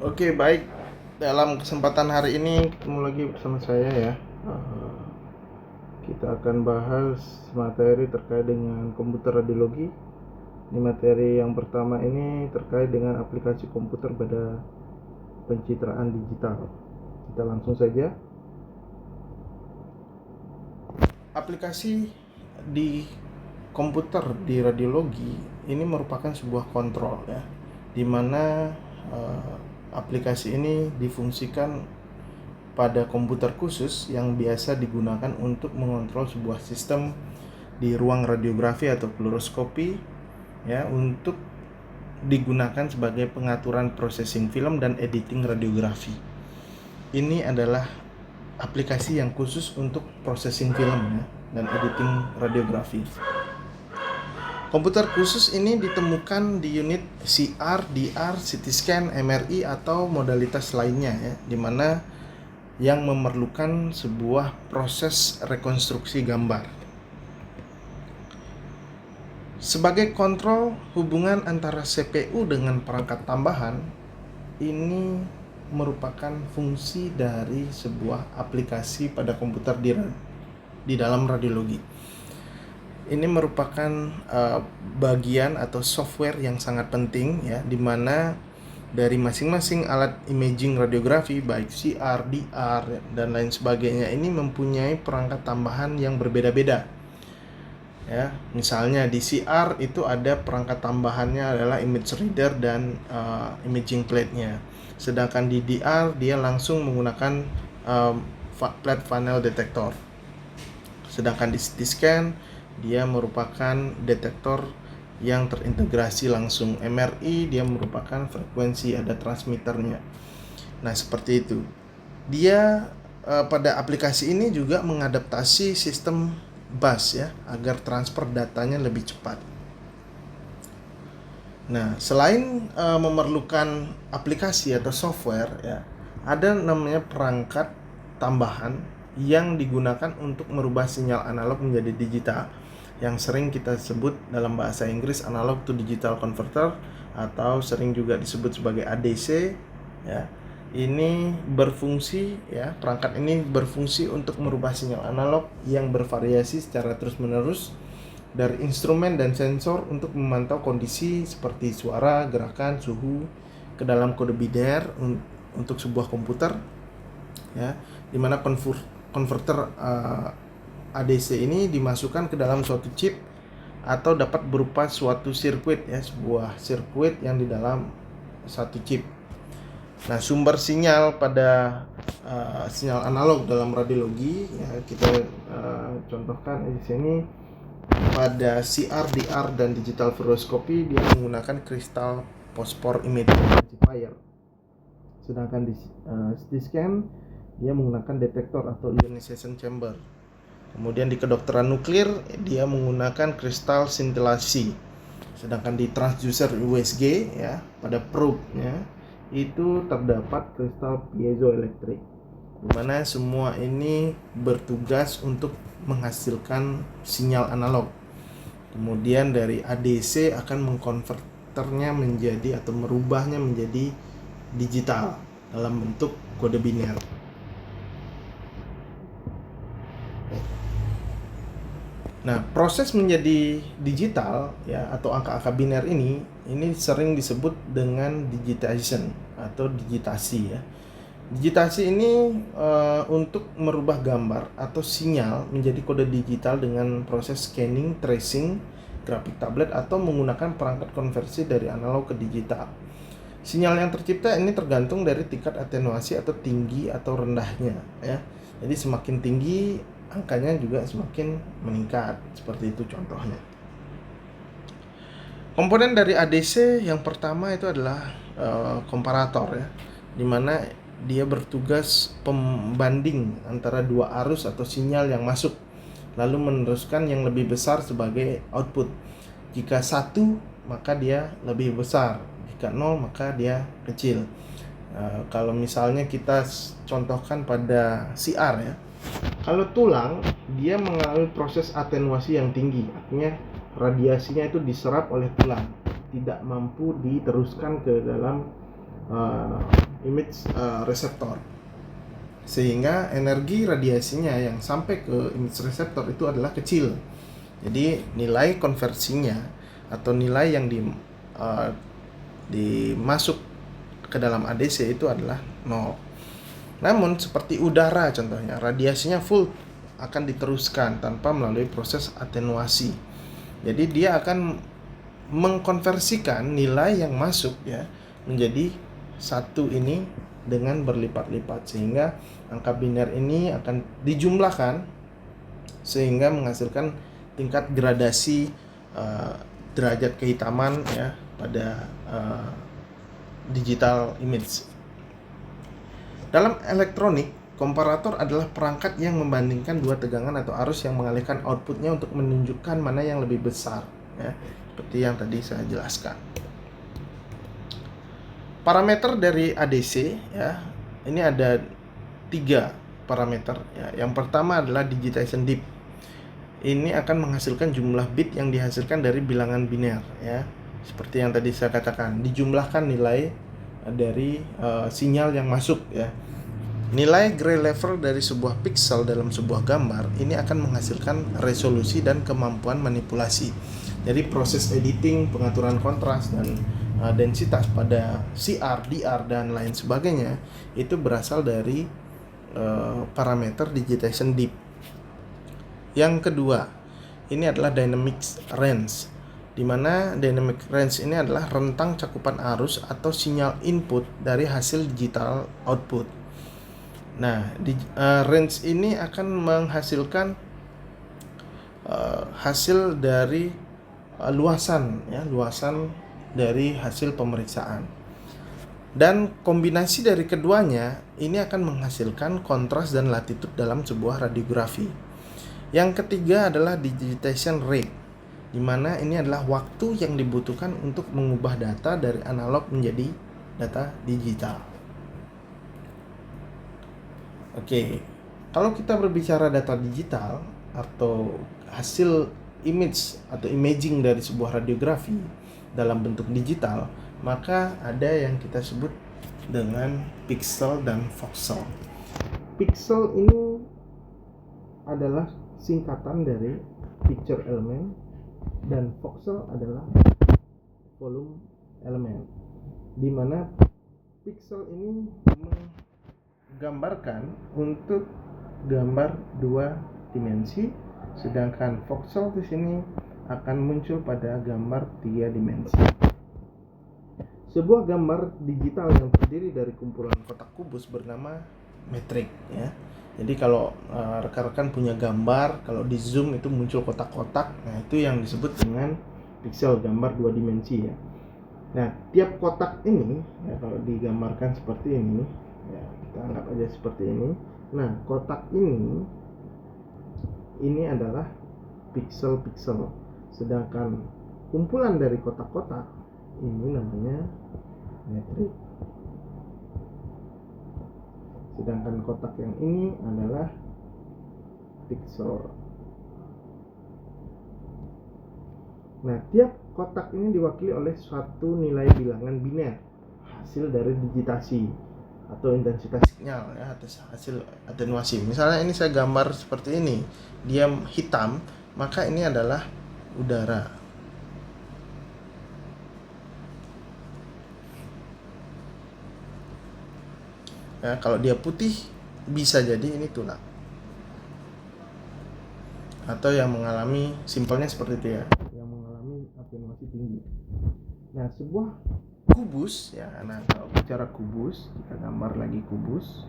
Oke, baik. Dalam kesempatan hari ini ketemu lagi bersama saya ya. Kita akan bahas materi terkait dengan komputer radiologi. Ini materi yang pertama ini terkait dengan aplikasi komputer pada pencitraan digital. Kita langsung saja. Aplikasi di komputer di radiologi ini merupakan sebuah kontrol ya, di mana aplikasi ini difungsikan pada komputer khusus yang biasa digunakan untuk mengontrol sebuah sistem di ruang radiografi atau fluoroskopi ya, untuk digunakan sebagai pengaturan processing film dan editing radiografi. Ini adalah aplikasi yang khusus untuk processing film ya, dan editing radiografi. Komputer khusus ini ditemukan di unit CR, DR, CT scan, MRI atau modalitas lainnya ya, di mana yang memerlukan sebuah proses rekonstruksi gambar. Sebagai kontrol hubungan antara CPU dengan perangkat tambahan, ini merupakan fungsi dari sebuah aplikasi pada komputer di dalam radiologi. Ini merupakan bagian atau software yang sangat penting ya, di mana dari masing-masing alat imaging radiografi baik CR, DR dan lain sebagainya ini mempunyai perangkat tambahan yang berbeda-beda. Ya, misalnya di CR itu ada perangkat tambahannya adalah image reader dan imaging plate-nya. Sedangkan di DR dia langsung menggunakan plate funnel detector. Sedangkan di CT scan dia merupakan detektor yang terintegrasi langsung. MRI dia merupakan frekuensi, ada transmitternya. Nah, seperti itu. Dia pada aplikasi ini juga mengadaptasi sistem bus ya, agar transfer datanya lebih cepat. Nah, selain memerlukan aplikasi atau software ya, ada namanya perangkat tambahan yang digunakan untuk merubah sinyal analog menjadi digital, yang sering kita sebut dalam bahasa Inggris analog to digital converter atau sering juga disebut sebagai ADC ya. Ini berfungsi ya, perangkat ini berfungsi untuk merubah sinyal analog yang bervariasi secara terus-menerus dari instrumen dan sensor untuk memantau kondisi seperti suara, gerakan, suhu ke dalam kode biner untuk sebuah komputer ya, di mana konverter ADC ini dimasukkan ke dalam suatu chip atau dapat berupa suatu sirkuit ya, sebuah sirkuit yang di dalam satu chip. Nah, sumber sinyal pada sinyal analog dalam radiologi ya, kita contohkan di sini pada CR, DR dan digital fluoroskopi dia menggunakan kristal fosfor imaging amplifier. Sedangkan di CT scan dia menggunakan detektor atau ionization chamber. Kemudian di kedokteran nuklir dia menggunakan kristal sintilasi. Sedangkan di transducer USG ya, pada probe-nya itu terdapat kristal piezoelektrik, di mana semua ini bertugas untuk menghasilkan sinyal analog. Kemudian dari ADC akan mengkonverternya menjadi atau merubahnya menjadi digital dalam bentuk kode biner. Nah, proses menjadi digital ya atau angka-angka biner ini sering disebut dengan digitization atau digitasi ya. Digitasi ini untuk merubah gambar atau sinyal menjadi kode digital dengan proses scanning, tracing, grafik tablet atau menggunakan perangkat konversi dari analog ke digital. Sinyal yang tercipta ini tergantung dari tingkat atenuasi atau tinggi atau rendahnya ya. Jadi semakin tinggi angkanya juga semakin meningkat, seperti itu contohnya. Komponen dari ADC yang pertama itu adalah komparator ya, dimana dia bertugas pembanding antara dua arus atau sinyal yang masuk, lalu meneruskan yang lebih besar sebagai output. Jika 1 maka dia lebih besar, jika 0 maka dia kecil. Kalau misalnya kita contohkan pada CR ya, kalau tulang dia mengalami proses atenuasi yang tinggi, artinya radiasinya itu diserap oleh tulang, tidak mampu diteruskan ke dalam image reseptor, sehingga energi radiasinya yang sampai ke image reseptor itu adalah kecil. Jadi nilai konversinya atau nilai yang dimasuk ke dalam ADC itu adalah 0. Namun seperti udara contohnya, radiasinya full akan diteruskan tanpa melalui proses atenuasi. Jadi dia akan mengkonversikan nilai yang masuk ya menjadi satu ini dengan berlipat-lipat, sehingga angka biner ini akan dijumlahkan sehingga menghasilkan tingkat gradasi derajat kehitaman ya pada digital image. Dalam elektronik, komparator adalah perangkat yang membandingkan dua tegangan atau arus yang mengalihkan outputnya untuk menunjukkan mana yang lebih besar ya, seperti yang tadi saya jelaskan. Parameter dari ADC ya, ini ada 3 parameter ya. Yang pertama adalah digitation depth. Ini akan menghasilkan jumlah bit yang dihasilkan dari bilangan biner ya. Seperti yang tadi saya katakan, dijumlahkan nilai dari sinyal yang masuk ya. Nilai gray level dari sebuah pixel dalam sebuah gambar ini akan menghasilkan resolusi dan kemampuan manipulasi. Jadi proses editing, pengaturan kontras dan densitas pada CR, DR dan lain sebagainya itu berasal dari parameter digitation depth. Yang kedua, ini adalah dynamic range, di mana dynamic range ini adalah rentang cakupan arus atau sinyal input dari hasil digital output. Nah, range ini akan menghasilkan hasil dari luasan dari hasil pemeriksaan. Dan kombinasi dari keduanya ini akan menghasilkan kontras dan latitude dalam sebuah radiografi. Yang ketiga adalah digitation rate, di mana ini adalah waktu yang dibutuhkan untuk mengubah data dari analog menjadi data digital. Oke, kalau kita berbicara data digital atau hasil image atau imaging dari sebuah radiografi dalam bentuk digital, maka ada yang kita sebut dengan pixel dan voxel. Pixel ini adalah singkatan dari picture element dan voxel adalah volume element, di mana pixel ini menggambarkan untuk gambar 2 dimensi, sedangkan voxel di sini akan muncul pada gambar 3 dimensi. Sebuah gambar digital yang terdiri dari kumpulan kotak kubus bernama metrik ya. Jadi kalau rekan-rekan punya gambar, kalau di zoom itu muncul kotak-kotak, nah itu yang disebut dengan pixel, gambar 2 dimensi ya. Nah, tiap kotak ini ya, kalau digambarkan seperti ini ya, kita anggap aja seperti ini. Nah, kotak ini adalah pixel-pixel, sedangkan kumpulan dari kotak-kotak ini namanya metrik. Sedangkan kotak yang ini adalah pixel. Nah, tiap kotak ini diwakili oleh suatu nilai bilangan biner, hasil dari digitasi atau intensitas sinyal ya, atas hasil atenuasi. Misalnya ini saya gambar seperti ini, dia hitam, maka ini adalah udara. Ya, kalau dia putih bisa jadi ini tulang. Atau yang mengalami, simpelnya seperti itu ya, yang mengalami atenuasi tinggi. Nah, sebuah kubus ya, nah kalau bicara kubus, kita gambar lagi kubus.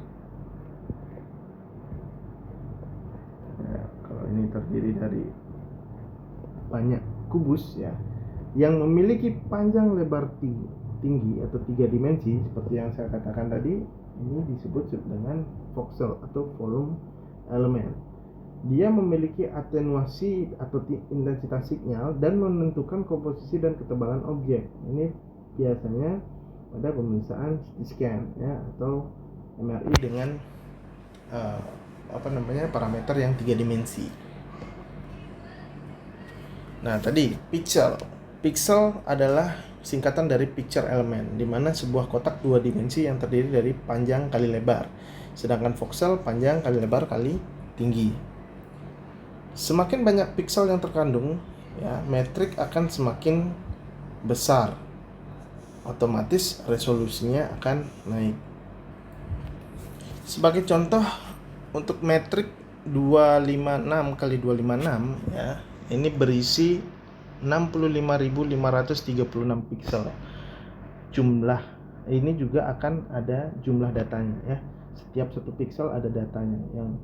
Ya, kalau ini terdiri dari banyak kubus ya, yang memiliki panjang lebar tinggi atau 3 dimensi seperti yang saya katakan tadi, ini disebut dengan voxel atau volume element. Dia memiliki atenuasi atau intensitas sinyal dan menentukan komposisi dan ketebalan objek. Ini biasanya pada pemeriksaan CT scan ya, atau MRI dengan parameter yang 3 dimensi. Nah, tadi pixel adalah singkatan dari picture element, di mana sebuah kotak dua dimensi yang terdiri dari panjang kali lebar, sedangkan voxel panjang kali lebar kali tinggi. Semakin banyak piksel yang terkandung, ya, metrik akan semakin besar. Otomatis resolusinya akan naik. Sebagai contoh, untuk metrik 256 kali 256, ya, ini berisi 65.536 piksel. Jumlah ini juga akan ada jumlah datanya, ya. Setiap satu piksel ada datanya yang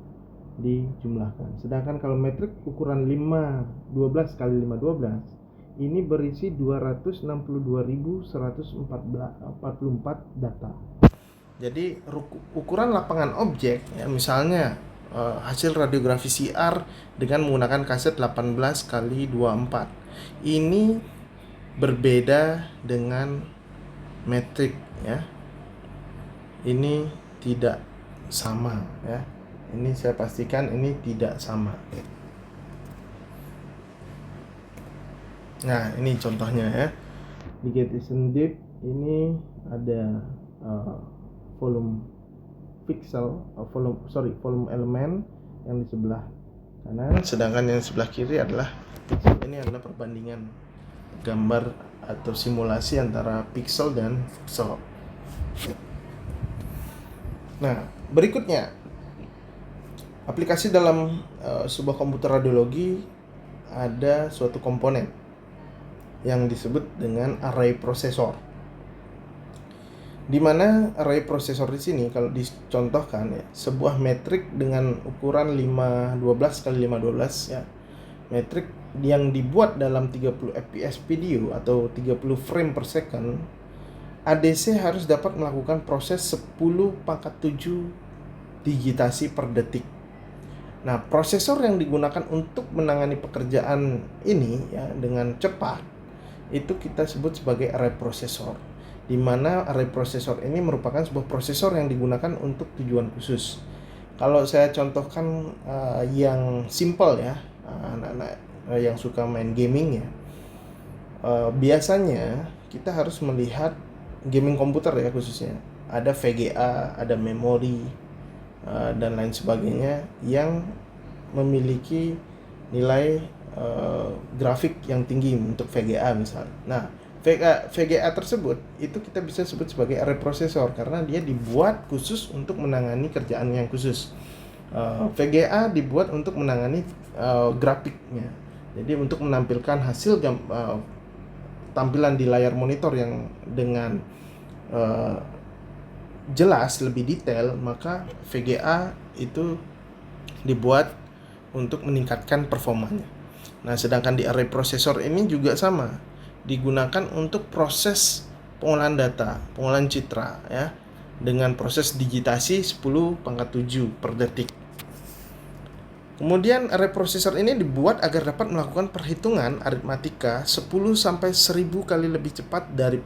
dijumlahkan. Sedangkan kalau metrik ukuran 512 kali 512 ini berisi 262.144 data. Jadi ukuran lapangan objek, ya, misalnya hasil radiografi CR dengan menggunakan kaset 18 kali 24 ini berbeda dengan metrik, ya. Ini tidak sama, ya. Ini saya pastikan ini tidak sama. Nah, ini contohnya, ya. Di Gettysburg Deep ini ada volume pixel, volume elemen yang di sebelah kanan, sedangkan yang sebelah kiri adalah pixel. Ini adalah perbandingan gambar atau simulasi antara pixel dan voxel. Nah, berikutnya aplikasi dalam sebuah komputer radiologi ada suatu komponen yang disebut dengan array processor. Di mana array processor di sini kalau dicontohkan, ya, sebuah metrik dengan ukuran 512 kali 512, ya. Metrik yang dibuat dalam 30 fps video atau 30 frame per second, ADC harus dapat melakukan proses 10⁻⁷ digitasi per detik. Nah, prosesor yang digunakan untuk menangani pekerjaan ini, ya, dengan cepat itu kita sebut sebagai array processor, di mana array processor ini merupakan sebuah prosesor yang digunakan untuk tujuan khusus. Kalau saya contohkan yang simple, ya, anak-anak yang suka main gaming, ya, biasanya kita harus melihat gaming komputer, ya, khususnya ada VGA, ada memori dan lain sebagainya yang memiliki nilai grafik yang tinggi untuk VGA misalnya. Nah, VGA tersebut itu kita bisa sebut sebagai array processor karena dia dibuat khusus untuk menangani kerjaan yang khusus. VGA dibuat untuk menangani grafiknya. Jadi untuk menampilkan hasil tampilan di layar monitor yang dengan jelas, lebih detail, maka VGA itu dibuat untuk meningkatkan performanya. Nah, sedangkan di array processor ini juga sama, digunakan untuk proses pengolahan data, pengolahan citra, ya, dengan proses digitasi 10⁻⁷ per detik. Kemudian array processor ini dibuat agar dapat melakukan perhitungan aritmatika 10 sampai 1000 kali lebih cepat dari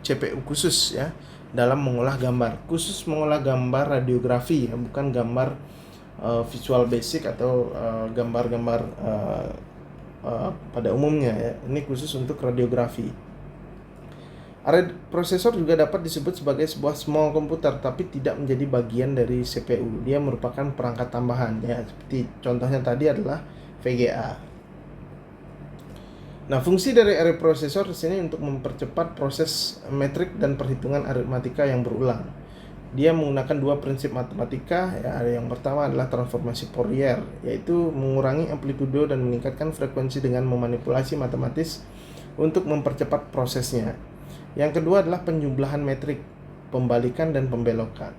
CPU khusus, ya, dalam mengolah gambar. Khusus mengolah gambar radiografi, ya, bukan gambar visual basic atau gambar-gambar pada umumnya, ya. Ini khusus untuk radiografi. Array processor juga dapat disebut sebagai sebuah small komputer, tapi tidak menjadi bagian dari CPU. Dia merupakan perangkat tambahan, ya, seperti contohnya tadi adalah VGA. Nah, fungsi dari array processor di sini untuk mempercepat proses metrik dan perhitungan aritmatika yang berulang. Dia menggunakan dua prinsip matematika, ya. Yang pertama adalah transformasi Fourier, yaitu mengurangi amplitudo dan meningkatkan frekuensi dengan memanipulasi matematis untuk mempercepat prosesnya. Yang kedua adalah penjumlahan metrik, pembalikan dan pembelokan.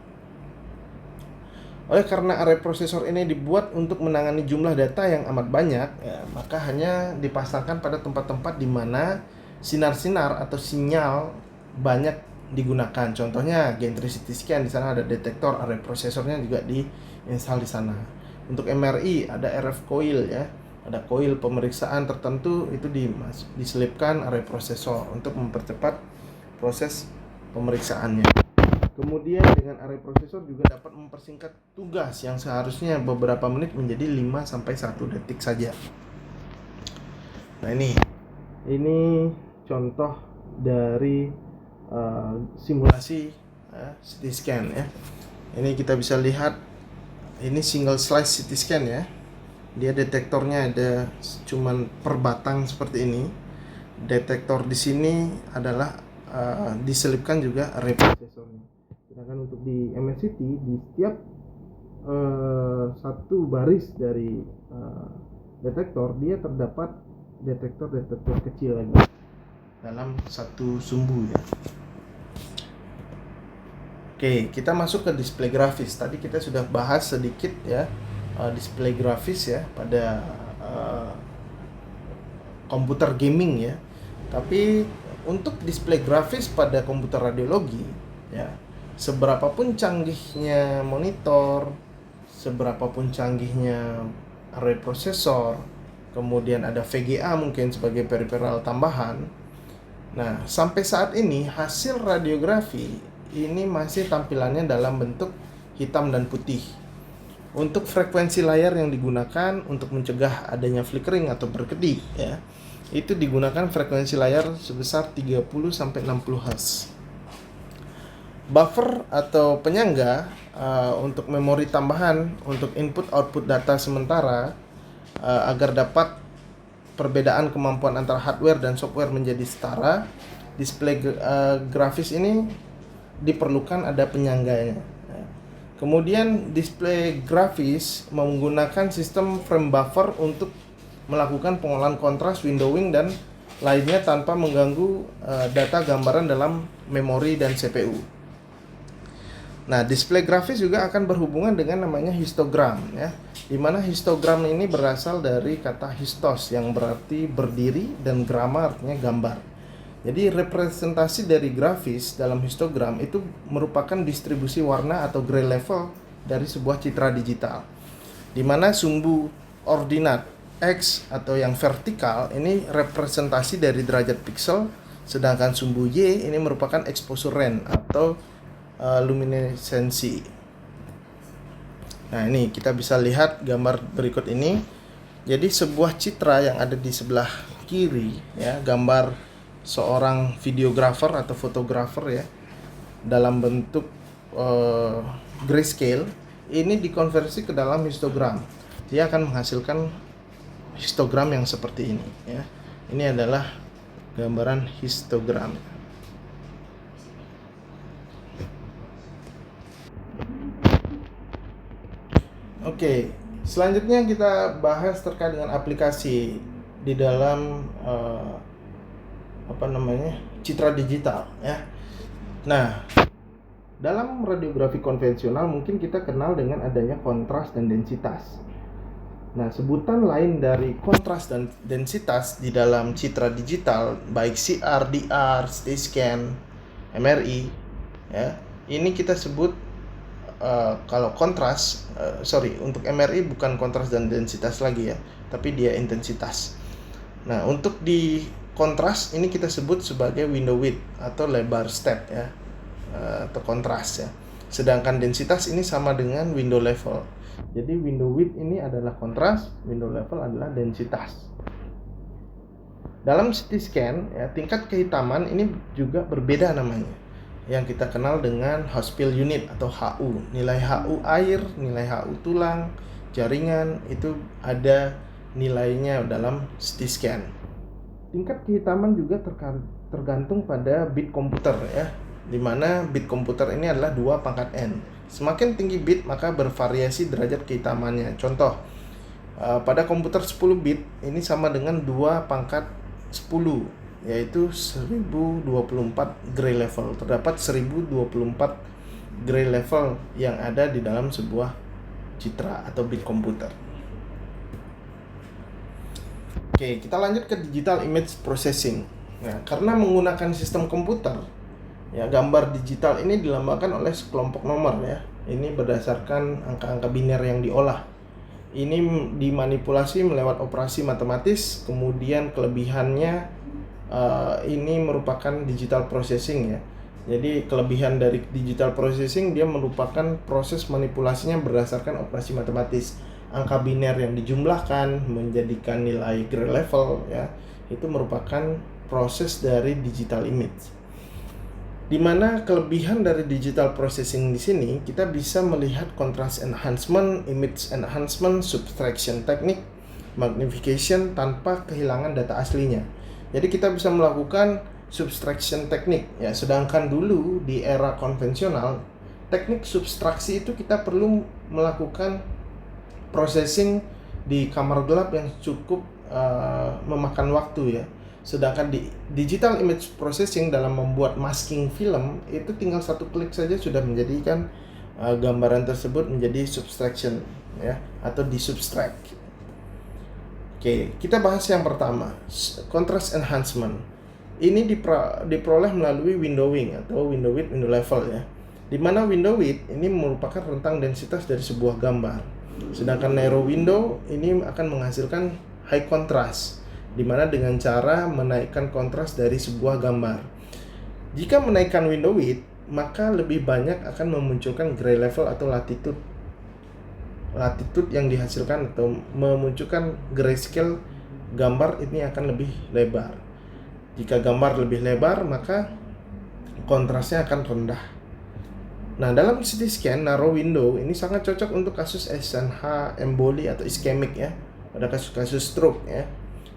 Oleh karena array processor ini dibuat untuk menangani jumlah data yang amat banyak, ya, maka hanya dipasangkan pada tempat-tempat di mana sinar-sinar atau sinyal banyak digunakan. Contohnya gantry CT scan, di sana ada detektor, array prosesornya juga diinstal di sana. Untuk MRI ada RF coil, ya. Ada coil pemeriksaan tertentu itu diselipkan array processor untuk mempercepat proses pemeriksaannya. Kemudian dengan array processor juga dapat mempersingkat tugas yang seharusnya beberapa menit menjadi 5 sampai 1 detik saja. Nah, ini contoh dari simulasi CT scan ya. Ini kita bisa lihat ini single slice CT scan ya. Dia detektornya ada cuman per batang seperti ini. Detektor di sini adalah diselipkan juga array prosesornya. Sedangkan untuk di MSCT di setiap satu baris dari detektor dia terdapat detektor kecil lagi dalam satu sumbu ya. Oke, kita masuk ke display grafis. Tadi kita sudah bahas sedikit ya display grafis ya pada komputer gaming ya. Tapi untuk display grafis pada komputer radiologi ya, seberapapun canggihnya monitor, seberapapun canggihnya array prosesor, kemudian ada VGA mungkin sebagai peripheral tambahan. Nah, sampai saat ini hasil radiografi ini masih tampilannya dalam bentuk hitam dan putih. Untuk frekuensi layar yang digunakan untuk mencegah adanya flickering atau berkedip ya, itu digunakan frekuensi layar sebesar 30 sampai 60 Hz. Buffer atau penyangga untuk memori tambahan untuk input output data sementara agar dapat perbedaan kemampuan antara hardware dan software menjadi setara. Display grafis ini diperlukan ada penyangganya. Kemudian display grafis menggunakan sistem frame buffer untuk melakukan pengolahan kontras, windowing dan lainnya tanpa mengganggu data gambaran dalam memori dan CPU. Nah, display grafis juga akan berhubungan dengan namanya histogram ya. Di mana histogram ini berasal dari kata histos yang berarti berdiri dan grama artinya gambar. Jadi representasi dari grafis dalam histogram itu merupakan distribusi warna atau gray level dari sebuah citra digital. Di mana sumbu ordinat X atau yang vertikal ini representasi dari derajat pixel, sedangkan sumbu Y ini merupakan exposure range atau luminesensi. Nah, ini kita bisa lihat gambar berikut ini. Jadi sebuah citra yang ada di sebelah kiri ya, gambar seorang videographer atau fotografer ya dalam bentuk grayscale ini dikonversi ke dalam histogram. Dia akan menghasilkan histogram yang seperti ini ya. Ini adalah gambaran histogram. Oke, selanjutnya kita bahas terkait dengan aplikasi di dalam citra digital ya. Nah, dalam radiografi konvensional mungkin kita kenal dengan adanya kontras dan densitas. Nah, sebutan lain dari kontras dan densitas di dalam citra digital baik CR, DR, CT scan, MRI ya. Ini kita sebut kalau kontras, untuk MRI bukan kontras dan densitas lagi ya, tapi dia intensitas. Nah, untuk di kontras ini kita sebut sebagai window width atau lebar step ya, atau kontras ya. Sedangkan densitas ini sama dengan window level. Jadi window width ini adalah kontras, window level adalah densitas. Dalam CT scan ya, tingkat kehitaman ini juga berbeda namanya, yang kita kenal dengan Hounsfield unit atau HU. Nilai HU air, nilai HU tulang, jaringan itu ada nilainya dalam CT scan. Tingkat kehitaman juga tergantung pada bit komputer ya, dimana bit komputer ini adalah 2 pangkat N. Semakin tinggi bit maka bervariasi derajat kehitamannya. Contoh, pada komputer 10 bit ini sama dengan 2 pangkat 10, yaitu 1024 gray level. Terdapat 1024 gray level yang ada di dalam sebuah citra atau bit komputer. Oke, kita lanjut ke digital image processing. Nah, karena menggunakan sistem komputer ya, gambar digital ini dilambangkan oleh sekelompok nomor ya. Ini berdasarkan angka-angka biner yang diolah. Ini dimanipulasi melewat operasi matematis, kemudian kelebihannya ini merupakan digital processing ya. Jadi kelebihan dari digital processing, dia merupakan proses manipulasinya berdasarkan operasi matematis. Angka biner yang dijumlahkan menjadikan nilai gray level ya, itu merupakan proses dari digital image. Di mana kelebihan dari digital processing di sini, kita bisa melihat contrast enhancement, image enhancement, subtraction technique, magnification tanpa kehilangan data aslinya. Jadi kita bisa melakukan subtraction technique ya, sedangkan dulu di era konvensional teknik subtraksi itu kita perlu melakukan processing di kamar gelap yang cukup memakan waktu ya. Sedangkan di digital image processing dalam membuat masking film itu tinggal satu klik saja sudah menjadikan gambaran tersebut menjadi subtraction ya, atau disubtract. Oke, kita bahas yang pertama, contrast enhancement. Ini diperoleh melalui windowing atau window width, window level ya. Di mana window width ini merupakan rentang densitas dari sebuah gambar. Sedangkan narrow window ini akan menghasilkan high contrast, di mana dengan cara menaikkan kontras dari sebuah gambar. Jika menaikkan window width, maka lebih banyak akan memunculkan gray level atau latitude yang dihasilkan atau memunculkan grayscale gambar ini akan lebih lebar. Jika gambar lebih lebar, maka kontrasnya akan rendah. Nah, dalam CT scan narrow window ini sangat cocok untuk kasus SNH emboli atau ischemic ya, pada kasus-kasus stroke ya.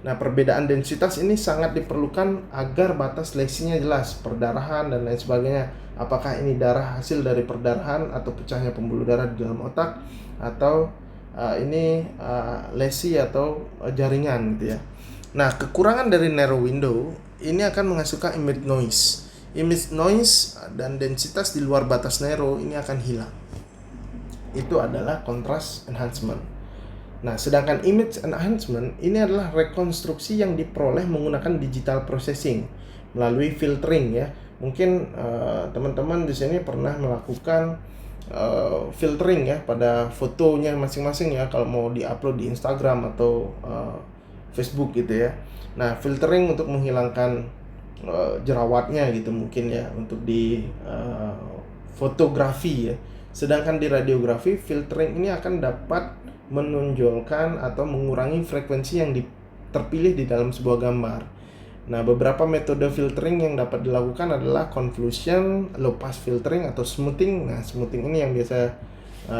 Nah, perbedaan densitas ini sangat diperlukan agar batas lesinya jelas, perdarahan dan lain sebagainya. Apakah ini darah hasil dari perdarahan atau pecahnya pembuluh darah di dalam otak, atau ini lesi atau jaringan gitu ya. Nah, kekurangan dari narrow window ini akan menghasilkan image noise. Image noise dan densitas di luar batas narrow ini akan hilang. Itu adalah contrast enhancement. Nah, sedangkan image enhancement ini adalah rekonstruksi yang diperoleh menggunakan digital processing melalui filtering ya. Mungkin teman-teman di sini pernah melakukan filtering ya pada fotonya masing-masing ya, kalau mau diupload di Instagram atau Facebook gitu ya. Nah, filtering untuk menghilangkan jerawatnya gitu mungkin ya, untuk di fotografi ya. Sedangkan di radiografi, filtering ini akan dapat menonjolkan atau mengurangi frekuensi yang terpilih di dalam sebuah gambar. Nah, beberapa metode filtering yang dapat dilakukan adalah convolution, low pass filtering, atau smoothing. Nah, smoothing ini yang biasa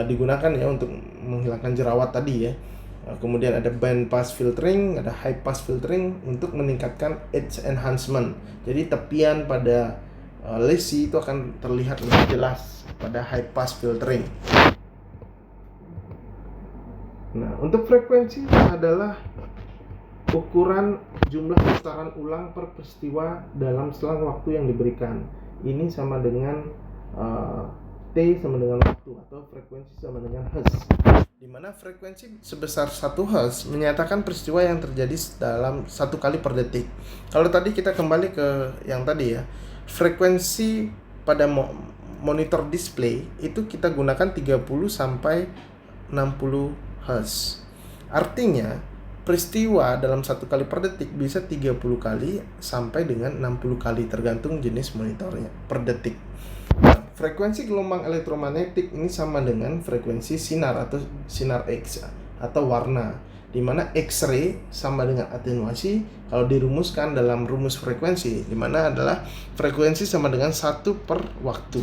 digunakan ya untuk menghilangkan jerawat tadi ya. Kemudian ada band pass filtering, ada high pass filtering untuk meningkatkan edge enhancement. Jadi tepian pada lesi itu akan terlihat lebih jelas pada high pass filtering. Nah, untuk frekuensi adalah ukuran jumlah putaran ulang per peristiwa dalam selang waktu yang diberikan. Ini sama dengan T sama dengan waktu, atau frekuensi sama dengan Hertz. Di mana frekuensi sebesar 1 Hz menyatakan peristiwa yang terjadi dalam 1 kali per detik. Kalau tadi kita kembali ke yang tadi ya, frekuensi pada monitor display itu kita gunakan 30 sampai 60 Hz. Artinya peristiwa dalam 1 kali per detik bisa 30 kali sampai dengan 60 kali tergantung jenis monitornya per detik. Frekuensi gelombang elektromagnetik ini sama dengan frekuensi sinar atau sinar X atau warna, di mana X-ray sama dengan atenuasi kalau dirumuskan dalam rumus frekuensi, di mana adalah frekuensi sama dengan 1 per waktu.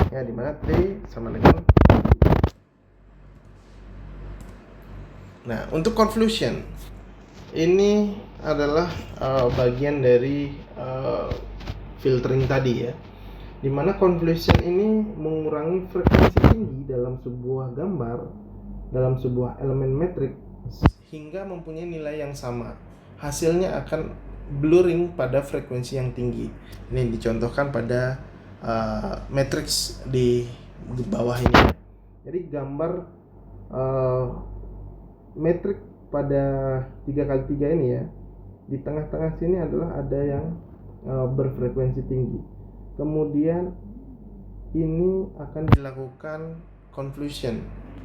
Ya, di mana T sama dengan. Nah, untuk convolution ini adalah bagian dari filtering tadi ya, dimana convolution ini mengurangi frekuensi tinggi dalam sebuah gambar, dalam sebuah elemen metrik hingga mempunyai nilai yang sama. Hasilnya akan blurring pada frekuensi yang tinggi. Ini dicontohkan pada matriks di bawah ini. Jadi gambar metrik pada 3x3 ini ya, di tengah-tengah sini adalah ada yang berfrekuensi tinggi. Kemudian ini akan dilakukan convolution.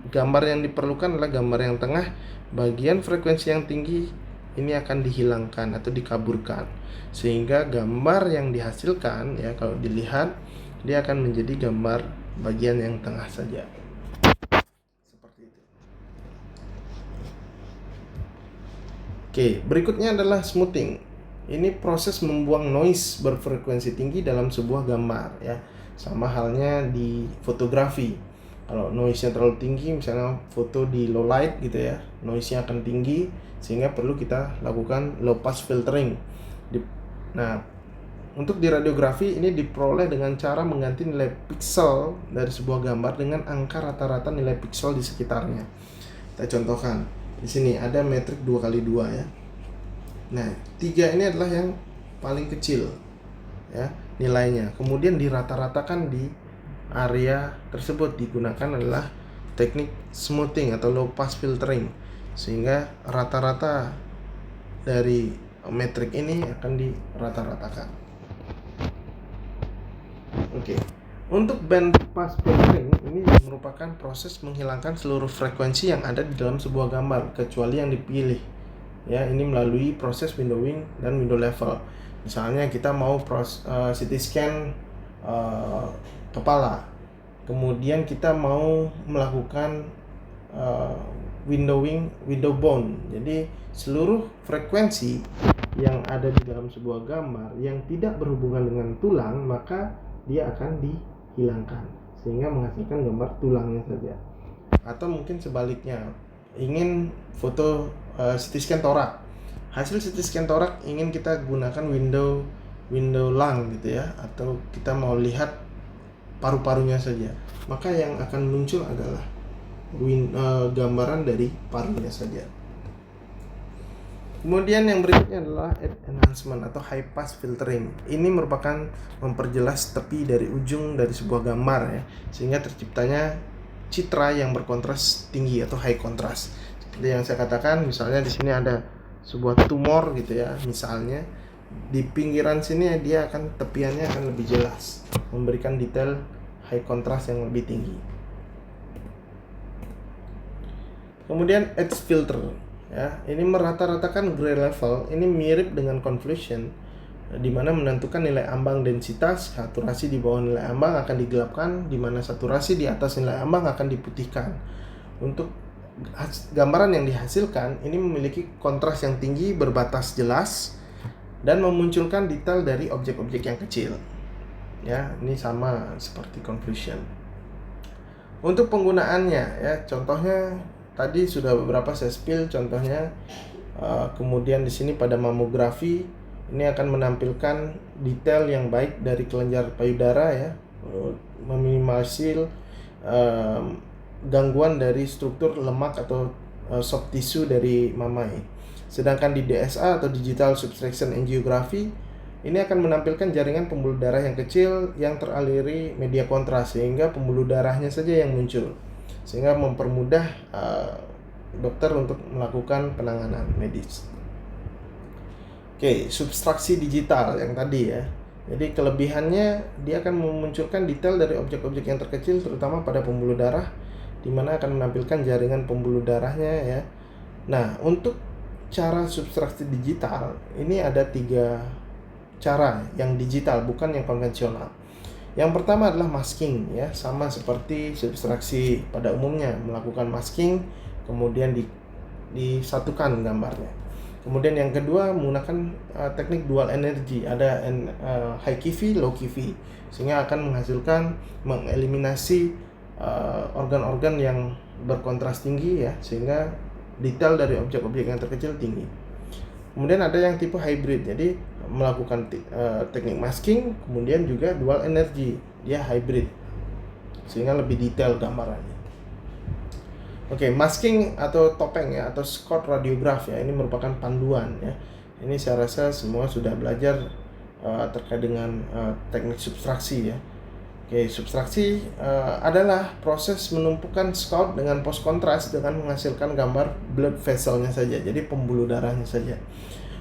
Gambar yang diperlukan adalah gambar yang tengah, bagian frekuensi yang tinggi ini akan dihilangkan atau dikaburkan, sehingga gambar yang dihasilkan ya, kalau dilihat dia akan menjadi gambar bagian yang tengah saja. Seperti itu. Oke, berikutnya adalah smoothing. ini proses membuang noise berfrekuensi tinggi dalam sebuah gambar ya. Sama halnya di fotografi. Kalau noise-nya terlalu tinggi, misalnya foto di low light gitu ya, noise-nya akan tinggi sehingga perlu kita lakukan low pass filtering. Nah, untuk di radiografi ini diperoleh dengan cara mengganti nilai piksel dari sebuah gambar dengan angka rata-rata nilai piksel di sekitarnya. Kita contohkan. Di sini ada metrik 2x2 ya. Nah, 3 ini adalah yang paling kecil ya nilainya. Kemudian dirata-ratakan di area tersebut, digunakan adalah teknik smoothing atau low pass filtering, sehingga rata-rata dari metrik ini akan dirata-ratakan. Oke. Untuk band pass filtering ini merupakan proses menghilangkan seluruh frekuensi yang ada di dalam sebuah gambar kecuali yang dipilih. Ya, ini melalui proses windowing dan window level. Misalnya kita mau CT scan kepala, kemudian kita mau melakukan window bone. Jadi seluruh frekuensi yang ada di dalam sebuah gambar yang tidak berhubungan dengan tulang, maka dia akan dihilangkan sehingga menghasilkan gambar tulangnya saja. Atau mungkin sebaliknya, ingin foto CT scan torak, hasil CT scan torak ingin kita gunakan window lung gitu ya, atau kita mau lihat paru-parunya saja, maka yang akan muncul adalah gambaran dari parunya saja. Kemudian yang berikutnya adalah enhancement atau high pass filtering. Ini merupakan memperjelas tepi dari ujung dari sebuah gambar ya, sehingga terciptanya citra yang berkontras tinggi atau high contrast. Seperti yang saya katakan, misalnya di sini ada sebuah tumor gitu ya, misalnya di pinggiran sini dia akan tepiannya akan lebih jelas, memberikan detail high contrast yang lebih tinggi. Kemudian edge filter ya, ini merata-ratakan gray level. Ini mirip dengan convolution, di mana menentukan nilai ambang densitas. Saturasi di bawah nilai ambang akan digelapkan, di mana saturasi di atas nilai ambang akan diputihkan. Untuk gambaran yang dihasilkan ini memiliki kontras yang tinggi, berbatas jelas, dan memunculkan detail dari objek-objek yang kecil. Ya, ini sama seperti convolution. Untuk penggunaannya ya, contohnya tadi sudah beberapa saya spill contohnya. Kemudian di sini pada mamografi ini akan menampilkan detail yang baik dari kelenjar payudara ya, meminimalisir gangguan dari struktur lemak atau soft tissue dari mamai. Sedangkan di DSA atau digital subtraction angiography ini akan menampilkan jaringan pembuluh darah yang kecil yang teraliri media kontras, sehingga pembuluh darahnya saja yang muncul, sehingga mempermudah dokter untuk melakukan penanganan medis. Oke, substraksi digital yang tadi ya. Jadi kelebihannya dia akan memunculkan detail dari objek-objek yang terkecil, terutama pada pembuluh darah, di mana akan menampilkan jaringan pembuluh darahnya ya. Nah, untuk cara substraksi digital ini ada 3 cara yang digital, bukan yang konvensional. Yang pertama adalah masking ya, sama seperti substraksi pada umumnya, melakukan masking kemudian disatukan gambarnya. Kemudian yang kedua menggunakan teknik dual energy, ada high QV, low QV, sehingga akan menghasilkan mengeliminasi organ-organ yang berkontras tinggi ya, sehingga detail dari objek-objek yang terkecil tinggi. Kemudian ada yang tipe hybrid, jadi melakukan teknik masking kemudian juga dual energy, dia hybrid sehingga lebih detail gambarannya. Oke, masking atau topeng ya, atau Scott radiograph ya, ini merupakan panduan ya. Ini saya rasa semua sudah belajar terkait dengan teknik substraksi ya. Oke, substraksi adalah proses menumpukan Scott dengan post kontras dengan menghasilkan gambar blood vessel-nya saja, jadi pembuluh darahnya saja.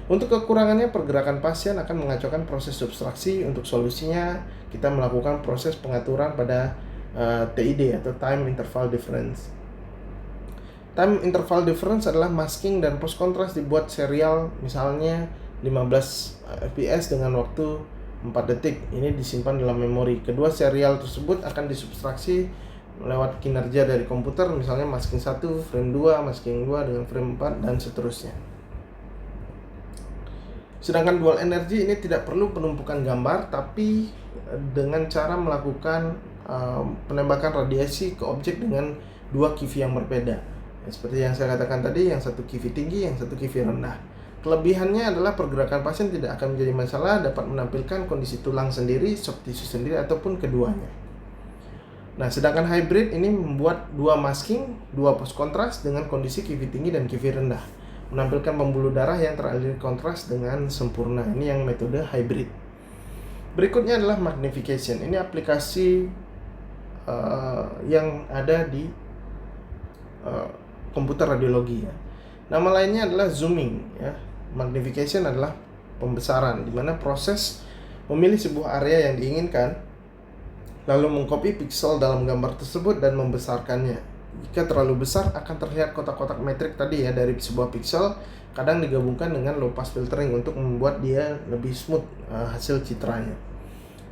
Untuk kekurangannya, pergerakan pasien akan mengacaukan proses substraksi. Untuk solusinya, kita melakukan proses pengaturan pada TID atau time interval difference. Time interval difference adalah masking dan post kontras dibuat serial, misalnya 15 fps dengan waktu 4 detik. Ini disimpan dalam memori. Kedua serial tersebut akan disubstraksi lewat kinerja dari komputer, misalnya masking 1, frame 2, masking 2 dengan frame 4, dan seterusnya. Sedangkan dual energy ini tidak perlu penumpukan gambar, tapi dengan cara melakukan penembakan radiasi ke objek dengan dua QV yang berbeda. Ya, seperti yang saya katakan tadi, yang satu QV tinggi, yang satu QV rendah. Kelebihannya adalah pergerakan pasien tidak akan menjadi masalah, dapat menampilkan kondisi tulang sendiri, soft tissue sendiri, ataupun keduanya. Nah, sedangkan hybrid ini membuat dua masking, dua post kontras dengan kondisi QV tinggi dan QV rendah, menampilkan pembuluh darah yang teralir kontras dengan sempurna. Ini yang metode hybrid. Berikutnya adalah magnification. Ini aplikasi yang ada di komputer radiologi ya. Nama lainnya adalah zooming ya. Magnification adalah pembesaran, di mana proses memilih sebuah area yang diinginkan, lalu mengcopy pixel dalam gambar tersebut dan membesarkannya. Jika terlalu besar akan terlihat kotak-kotak metrik tadi ya dari sebuah pixel, kadang digabungkan dengan low pass filtering untuk membuat dia lebih smooth hasil citranya.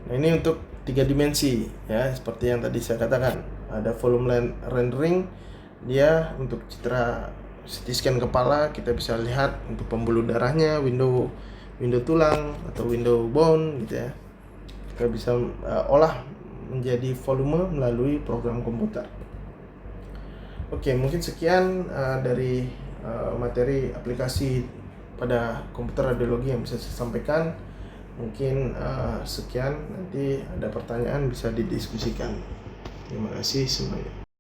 Nah, ini untuk 3 dimensi ya, seperti yang tadi saya katakan. Ada volume rendering, dia untuk citra CT scan kepala, kita bisa lihat untuk pembuluh darahnya, window tulang atau window bone gitu ya. Kita bisa olah menjadi volume melalui program komputer. Oke, mungkin sekian dari materi aplikasi pada komputer radiologi yang bisa saya sampaikan. Mungkin sekian, nanti ada pertanyaan bisa didiskusikan. Terima kasih semuanya.